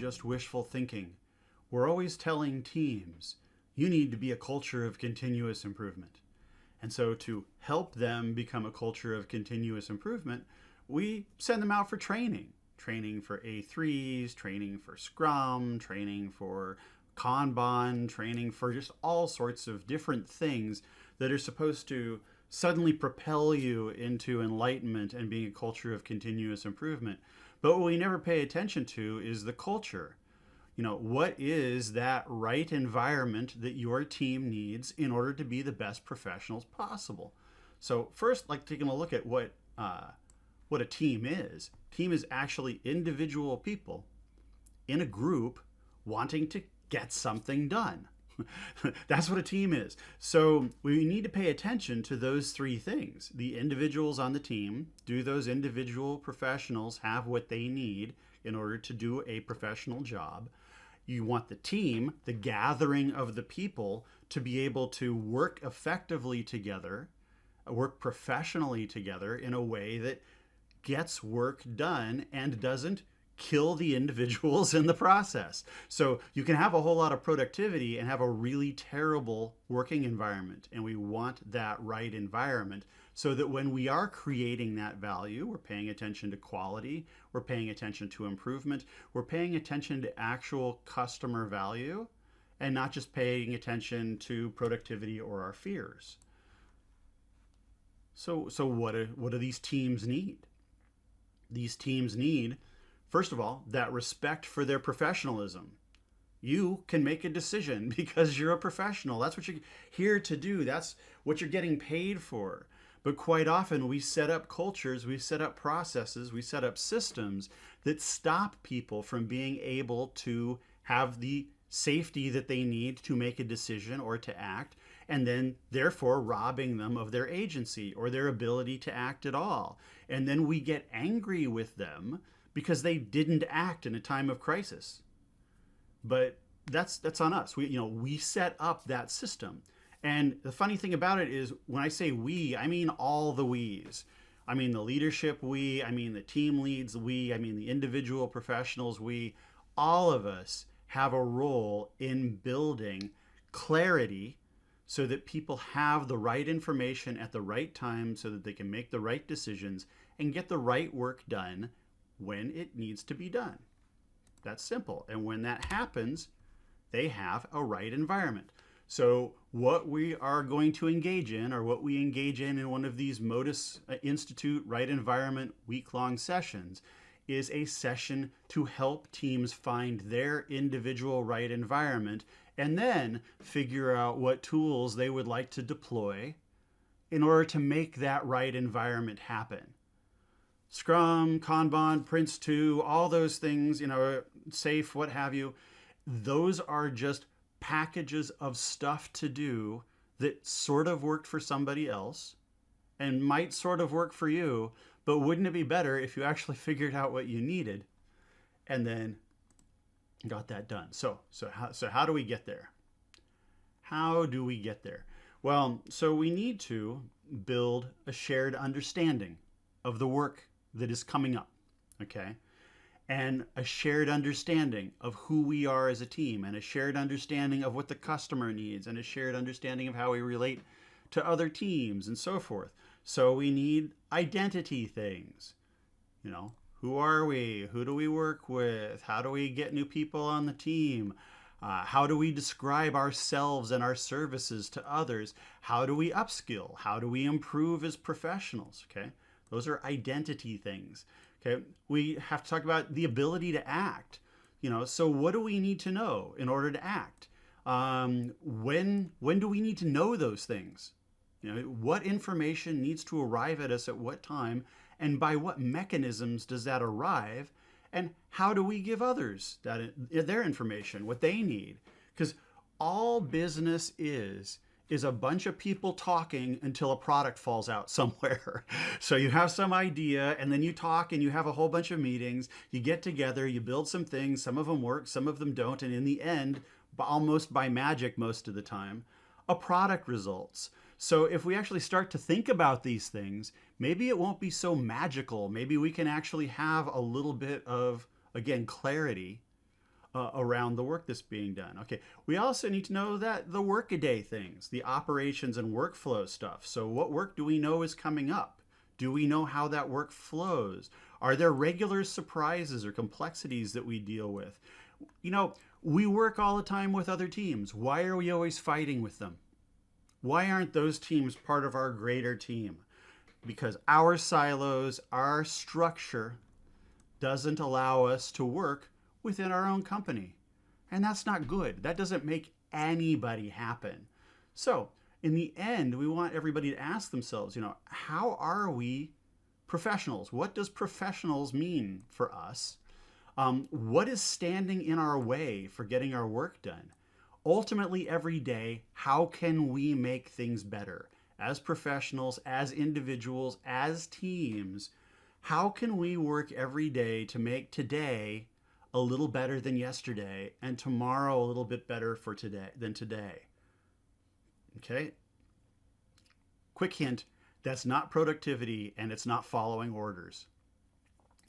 just wishful thinking. We're always telling teams, you need to be a culture of continuous improvement. And so to help them become a culture of continuous improvement, we send them out for training. Training for A3s, training for Scrum, training for Kanban, training for just all sorts of different things that are supposed to suddenly propel you into enlightenment and being a culture of continuous improvement. But what we never pay attention to is the culture. What is that right environment that your team needs in order to be the best professionals possible? So first, like taking a look at what a team is. Team is actually individual people in a group wanting to get something done. That's what a team is. So we need to pay attention to those three things. The individuals on the team, do those individual professionals have what they need in order to do a professional job? You want the team, the gathering of the people, to be able to work effectively together, work professionally together in a way that gets work done and doesn't kill the individuals in the process. So you can have a whole lot of productivity and have a really terrible working environment. And we want that right environment so that when we are creating that value, we're paying attention to quality, we're paying attention to improvement, we're paying attention to actual customer value, and not just paying attention to productivity or our fears. So what do these teams need? These teams need, first of all, that respect for their professionalism. You can make a decision because you're a professional. That's what you're here to do. That's what you're getting paid for. But quite often we set up cultures, we set up processes, we set up systems that stop people from being able to have the safety that they need to make a decision or to act, and then therefore robbing them of their agency or their ability to act at all. And then we get angry with them because they didn't act in a time of crisis. But that's on us. We set up that system. And the funny thing about it is when I say we, I mean all the we's. I mean the leadership we, I mean the team leads we, I mean the individual professionals we. All of us have a role in building clarity so that people have the right information at the right time so that they can make the right decisions and get the right work done when it needs to be done. That's simple. And when that happens, they have a right environment. So what we are going to engage in, or what we engage in one of these Modus Institute Right Environment week-long sessions, is a session to help teams find their individual right environment and then figure out what tools they would like to deploy in order to make that right environment happen. Scrum, Kanban, Prince 2, all those things, SAFe, what have you, those are just packages of stuff to do that sort of worked for somebody else and might sort of work for you, but wouldn't it be better if you actually figured out what you needed and then got that done? So how do we get there? How do we get there? Well, so we need to build a shared understanding of the work that is coming up, okay? And a shared understanding of who we are as a team, and a shared understanding of what the customer needs, and a shared understanding of how we relate to other teams and so forth. So we need identity things. Who are we? Who do we work with? How do we get new people on the team? How do we describe ourselves and our services to others? How do we upskill? How do we improve as professionals? Okay, those are identity things. Okay, we have to talk about the ability to act. So what do we need to know in order to act? When do we need to know those things? What information needs to arrive at us at what time, and by what mechanisms does that arrive? And how do we give others their information, what they need? Because all business is a bunch of people talking until a product falls out somewhere. So you have some idea, and then you talk, and you have a whole bunch of meetings. You get together, you build some things. Some of them work, some of them don't. And in the end, almost by magic most of the time, a product results. So if we actually start to think about these things, maybe it won't be so magical. Maybe we can actually have a little bit of, again, clarity around the work that's being done. Okay, we also need to know that the workaday things, the operations and workflow stuff. So what work do we know is coming up? Do we know how that work flows? Are there regular surprises or complexities that we deal with? You know, we work all the time with other teams. Why are we always fighting with them? Why aren't those teams part of our greater team? Because our silos, our structure doesn't allow us to work within our own company. And that's not good. That doesn't make anybody happen. So in the end, we want everybody to ask themselves, how are we professionals? What does professionals mean for us? What is standing in our way for getting our work done? Ultimately, every day, how can we make things better? As professionals, as individuals, as teams, how can we work every day to make today a little better than yesterday and tomorrow a little bit better than today? Okay? Quick hint, that's not productivity and it's not following orders.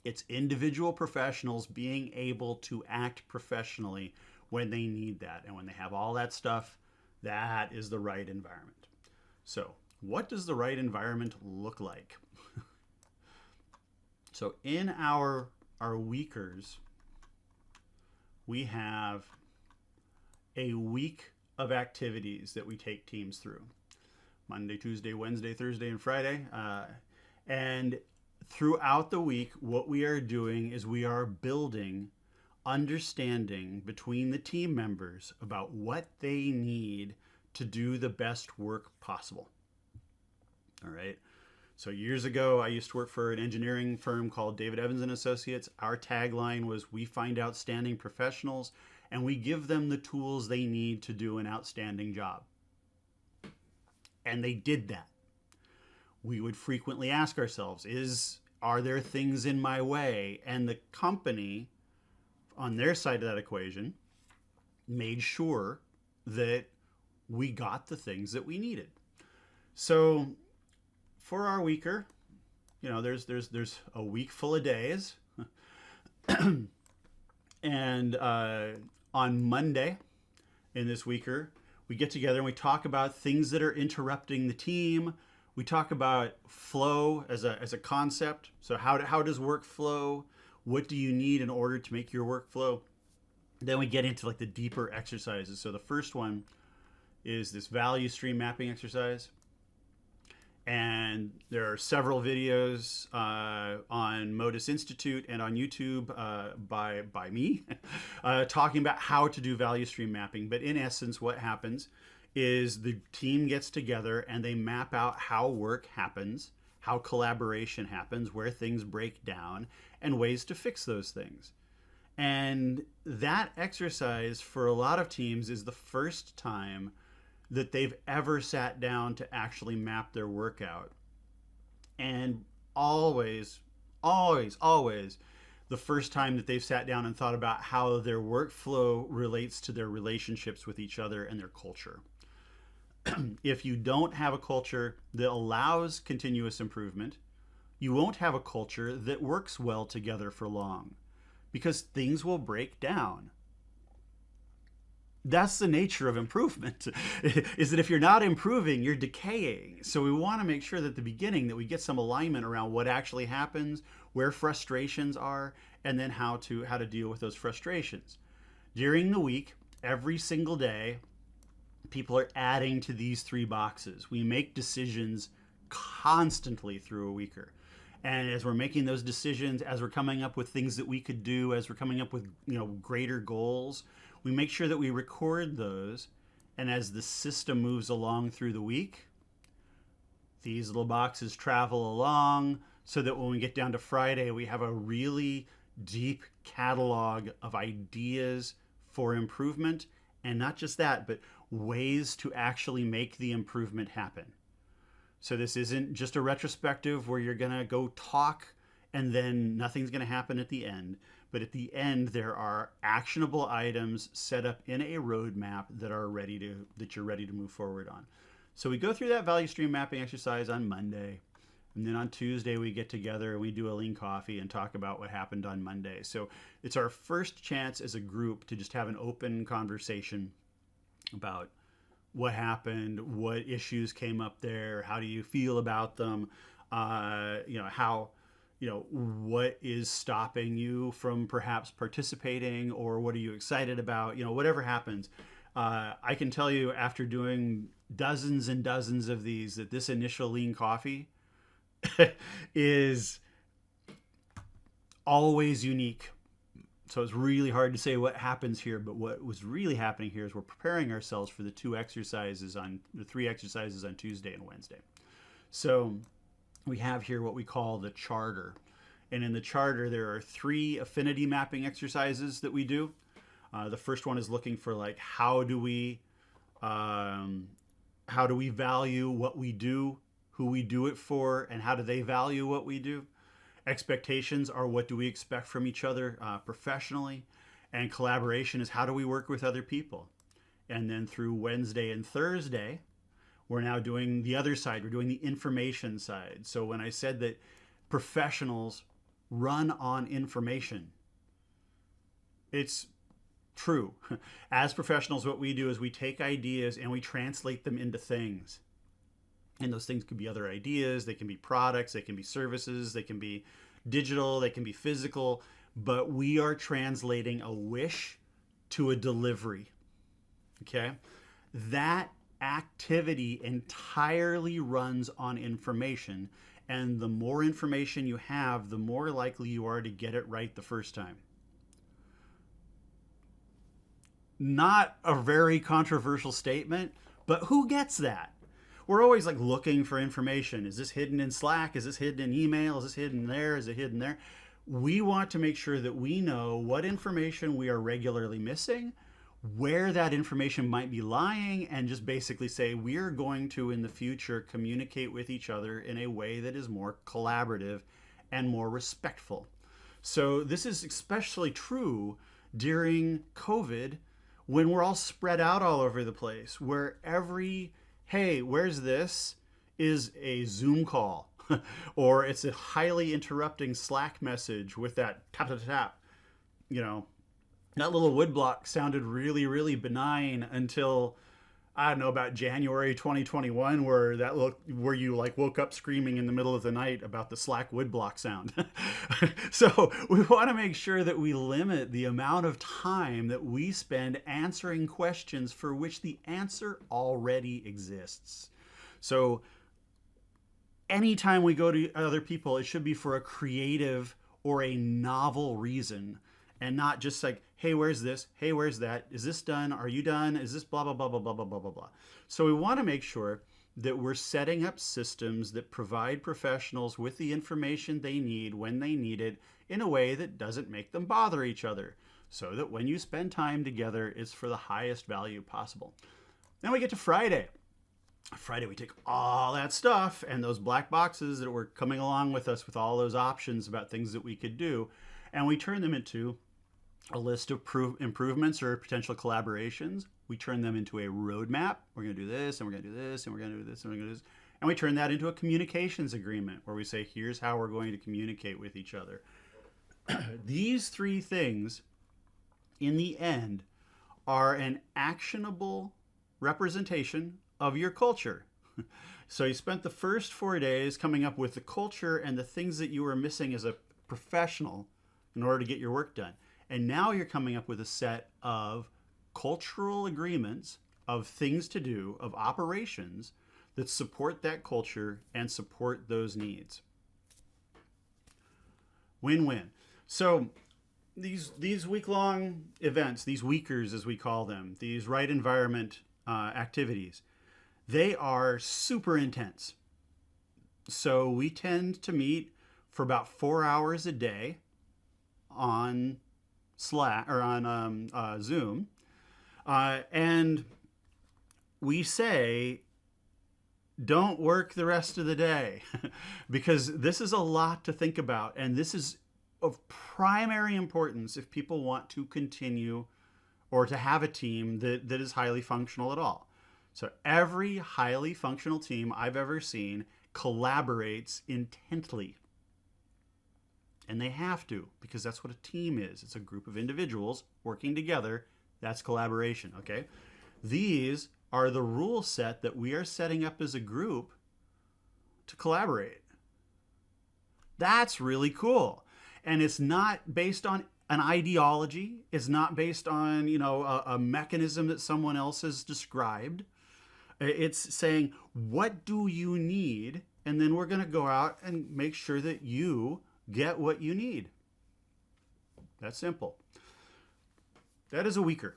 It's individual professionals being able to act professionally when they need that. And when they have all that stuff, that is the right environment. So what does the right environment look like? So in our weekers, we have a week of activities that we take teams through. Monday, Tuesday, Wednesday, Thursday, and Friday. And throughout the week, what we are doing is we are building understanding between the team members about what they need to do the best work possible. All right. So years ago, I used to work for an engineering firm called David Evans and Associates. Our tagline was, we find outstanding professionals and we give them the tools they need to do an outstanding job. And they did that. We would frequently ask ourselves, are there things in my way? And the company, on their side of that equation, made sure that we got the things that we needed. So for our weeker, there's a week full of days. And on Monday in this weeker, we get together and we talk about things that are interrupting the team. We talk about flow as a concept. So how does work flow? What do you need in order to make your work flow? Then we get into like the deeper exercises. So the first one is this value stream mapping exercise. And there are several videos on Modus Institute and on YouTube by me talking about how to do value stream mapping. But in essence, what happens is the team gets together and they map out how work happens, how collaboration happens, where things break down, and ways to fix those things. And that exercise for a lot of teams is the first time that they've ever sat down to actually map their work out. And always, always, always, the first time that they've sat down and thought about how their workflow relates to their relationships with each other and their culture. If you don't have a culture that allows continuous improvement, you won't have a culture that works well together for long, because things will break down. That's the nature of improvement, is that if you're not improving, you're decaying. So we want to make sure that at the beginning that we get some alignment around what actually happens, where frustrations are, and then how to deal with those frustrations. During the week, every single day, people are adding to these 3 boxes. We make decisions constantly through a weeker. And as we're making those decisions, as we're coming up with things that we could do, as we're coming up with greater goals, we make sure that we record those. And as the system moves along through the week, these little boxes travel along so that when we get down to Friday, we have a really deep catalog of ideas for improvement. And not just that, but ways to actually make the improvement happen. So this isn't just a retrospective where you're going to go talk and then nothing's going to happen at the end. But at the end, there are actionable items set up in a roadmap that you're ready to move forward on. So we go through that value stream mapping exercise on Monday. And then on Tuesday, we get together and we do a lean coffee and talk about what happened on Monday. So it's our first chance as a group to just have an open conversation about what happened, what issues came up there, how do you feel about them, how, what is stopping you from perhaps participating, or what are you excited about, whatever happens. I can tell you after doing dozens and dozens of these that this initial lean coffee is always unique. So it's really hard to say what happens here, but what was really happening here is we're preparing ourselves for the three exercises on Tuesday and Wednesday. So we have here what we call the charter. And in the charter, there are 3 affinity mapping exercises that we do. The first one is looking for how do we value what we do, who we do it for, and how do they value what we do. Expectations are what do we expect from each other professionally, and collaboration is how do we work with other people. And then through Wednesday and Thursday, we're now doing the other side. We're doing the information side. So when I said that professionals run on information, it's true. As professionals, what we do is we take ideas and we translate them into things. And those things could be other ideas, they can be products, they can be services, they can be digital, they can be physical, but we are translating a wish to a delivery. Okay? That activity entirely runs on information, and the more information you have, the more likely you are to get it right the first time. Not a very controversial statement, but who gets that? We're always looking for information. Is this hidden in Slack? Is this hidden in email? Is this hidden there? Is it hidden there? We want to make sure that we know what information we are regularly missing, where that information might be lying, and just basically say we're going to, in the future, communicate with each other in a way that is more collaborative and more respectful. So this is especially true during COVID, when we're all spread out all over the place, where every hey, where's this is a Zoom call, or it's a highly interrupting Slack message with that tap, tap, tap. That little woodblock sounded really, really benign until, I don't know, about January 2021, where you woke up screaming in the middle of the night about the Slack woodblock sound. So we want to make sure that we limit the amount of time that we spend answering questions for which the answer already exists. So anytime we go to other people, it should be for a creative or a novel reason, and not just hey, where's this? Hey, where's that? Is this done? Are you done? Is this blah, blah, blah, blah, blah, blah, blah, blah, blah. So we want to make sure that we're setting up systems that provide professionals with the information they need when they need it in a way that doesn't make them bother each other, so that when you spend time together, it's for the highest value possible. Then we get to Friday. Friday, we take all that stuff and those black boxes that were coming along with us with all those options about things that we could do, and we turn them into a list of improvements or potential collaborations. We turn them into a roadmap. We're going to do this, and we're going to do this, and we're going to do this, and we're going to do this. And we turn that into a communications agreement where we say, here's how we're going to communicate with each other. These 3 things, in the end, are an actionable representation of your culture. So you spent the first 4 days coming up with the culture and the things that you were missing as a professional in order to get your work done. And now you're coming up with a set of cultural agreements, of things to do, of operations that support that culture and support those needs. Win-win. So these week-long events, these weekers as we call them, these right environment activities, they are super intense. So we tend to meet for about 4 hours a day on Slack or on Zoom, and we say don't work the rest of the day because this is a lot to think about, and this is of primary importance if people want to continue or to have a team that is highly functional at all. So every highly functional team I've ever seen collaborates intently. And they have to, because that's what a team is. It's a group of individuals working together. That's collaboration, okay? These are the rule set that we are setting up as a group to collaborate. That's really cool. And it's not based on an ideology. It's not based on, a mechanism that someone else has described. It's saying, what do you need? And then we're going to go out and make sure that you get what you need. That's simple. That is a weaker.